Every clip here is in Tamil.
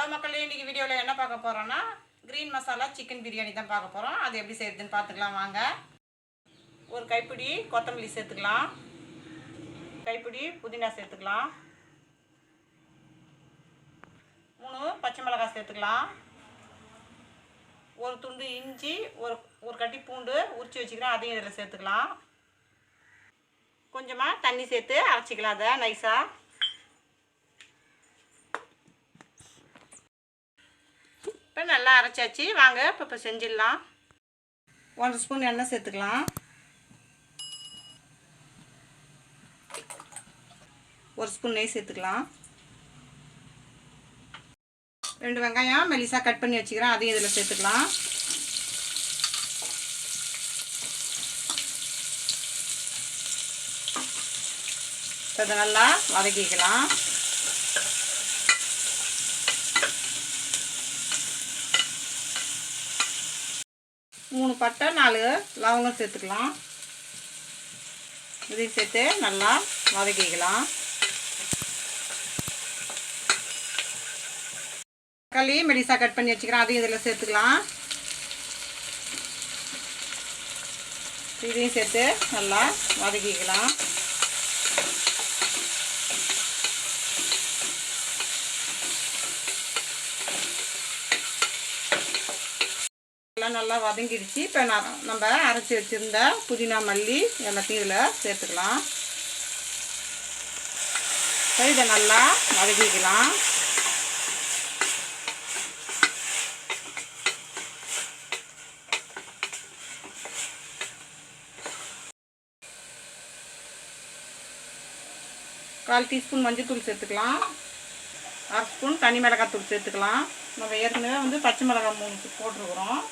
ஹலோ மக்களே, இன்றைக்கி வீடியோவில் என்ன பார்க்க போகிறோன்னா க்ரீன் மசாலா சிக்கன் பிரியாணி தான் பார்க்க போகிறோம். அது எப்படி செய்யுதுன்னு பார்த்துக்கலாம் வாங்க. ஒரு கைப்பிடி கொத்தமல்லி சேர்த்துக்கலாம், கைப்பிடி புதினா சேர்த்துக்கலாம், 3 பச்சை மிளகாய் சேர்த்துக்கலாம், ஒரு துண்டு இஞ்சி, ஒரு கட்டி பூண்டு உரித்து வச்சுக்கிறேன், அதையும் இதில் சேர்த்துக்கலாம். கொஞ்சமாக தண்ணி சேர்த்து அரைச்சிக்கலாம் அதை நைஸாக. இப்போ நல்லா அரைச்சாச்சு வாங்க. இப்போ செஞ்சிடலாம். 1 ஸ்பூன் எண்ணெய் சேர்த்துக்கலாம், 1 ஸ்பூன் நெய் சேர்த்துக்கலாம், 2 வெங்காயம் மெலிசாக கட் பண்ணி வச்சுக்கிறேன், அதையும் இதில் சேர்த்துக்கலாம். இதை நல்லா வதக்கிக்கலாம். மூணு பட்டை 4 லவங்கம் சேர்த்துக்கலாம், இதையும் சேர்த்து நல்லா வதக்கிக்கலாம். தக்காளி மெலிசாக கட் பண்ணி வச்சுக்கிறேன், அதையும் இதில் சேர்த்துக்கலாம். இதையும் சேர்த்து நல்லா வதக்கிக்கலாம். நல்லா வதங்கிடுச்சு. இப்போ நம்ம அரைச்சி வச்சுருந்த புதினா மல்லி எல்லாத்தையும் இதில் சேர்த்துக்கலாம். இதை நல்லா வதக்கிக்கலாம். கால் டீஸ்பூன் மஞ்சள்தூள் சேர்த்துக்கலாம், 1/2 ஸ்பூன் தனி மிளகாத்தூள் சேர்த்துக்கலாம். நம்ம ஏற்கனவே பச்சை மிளகாய் 3 போட்டிருக்கிறோம்.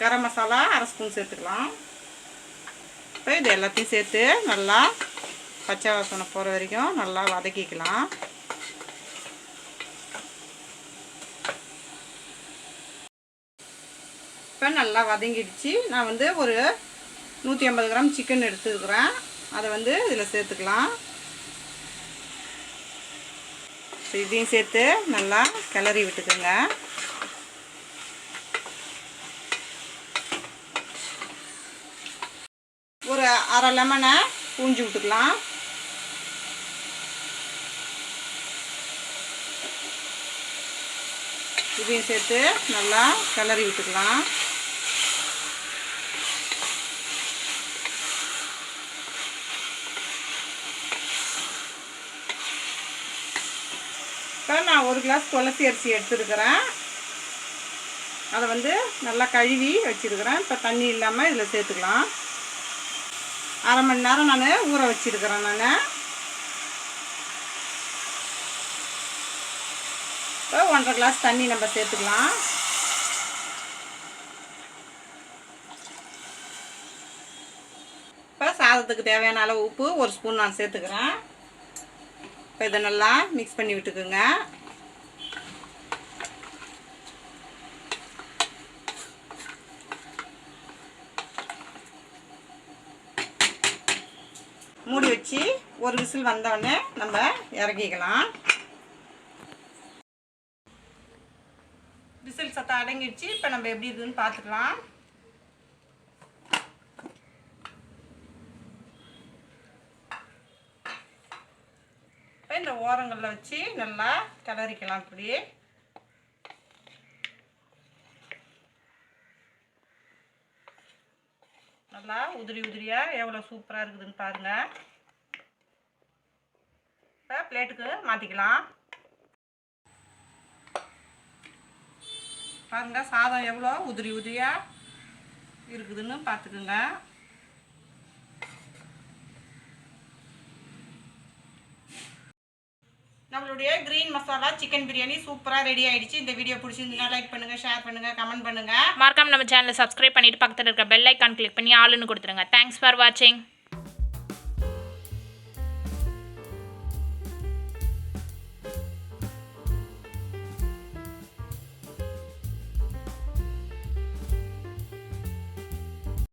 கரம் மசாலா 1/2 ஸ்பூன் சேர்த்துக்கலாம். இப்போ இது எல்லாத்தையும் சேர்த்து நல்லா பச்சை வாசனை போகிற வரைக்கும் நல்லா வதக்கிக்கலாம். இப்போ நல்லா வதங்கிடுச்சு. நான் ஒரு 150 கிராம் சிக்கன் எடுத்துக்கிறேன், அதை இதில் சேர்த்துக்கலாம். இதையும் சேர்த்து நல்லா கிளறி விட்டுக்குங்க. ஒரு அரை லெமனை பூஞ்சி விட்டுக்கலாம். இதையும் சேர்த்து நல்லா கிளறி விட்டுக்கலாம். இப்போ நான் 1 கிளாஸ் துளசி அரிசி எடுத்துருக்கிறேன், அதை நல்லா கழுவி வச்சுருக்கிறேன். இப்போ தண்ணி இல்லாமல் இதில் சேர்த்துக்கலாம். அரை மணி நேரம் நான் ஊற வச்சுருக்கிறேன். நான் இப்போ 1.5 கிளாஸ் தண்ணி நம்ம சேர்த்துக்கலாம். இப்போ சாதத்துக்கு தேவையான அளவு உப்பு 1 ஸ்பூன் நான் சேர்த்துக்கிறேன். இப்போ இதை நல்லா மிக்ஸ் பண்ணி விட்டுக்குங்க. மூடி வச்சு ஒரு விசில் வந்தோடனே நம்ம இறக்கிக்கலாம். விசில் சத்தம் அடங்கிடுச்சு. இப்போ நம்ம எப்படி இருக்குதுன்னு பார்த்துக்கலாம். இப்போ இந்த ஓரங்களில் வச்சு நல்லா கிளறிக்கலாம். இப்படி நல்லா உதிரி உதிரியாக எவ்வளோ சூப்பராக இருக்குதுன்னு பாருங்கள். இப்போ பிளேட்டுக்கு மாற்றிக்கலாம். பாருங்கள் சாதம் எவ்வளோ உதிரி உதிரியாக இருக்குதுன்னு பார்த்துக்குங்க. நம்மளுடைய க்ரீன் மசாலா சிக்கன் பிரியாணி சூப்பராக ரெடி ஆகிடுச்சு. இந்த வீடியோ பிடிச்சிருந்தீங்கன்னா லைக் பண்ணுங்கள், ஷேர் பண்ணுங்கள், கமெண்ட் பண்ணுங்கள். மறக்காம நம்ம சேனலை சப்ஸ்கிரைப் பண்ணிவிட்டு பக்கத்தில் இருக்க பெல் ஐக்கான் கிளிக் பண்ணி ஆளுன்னு கொடுத்துருங்க. தேங்க்ஸ் ஃபார் வாட்சிங்.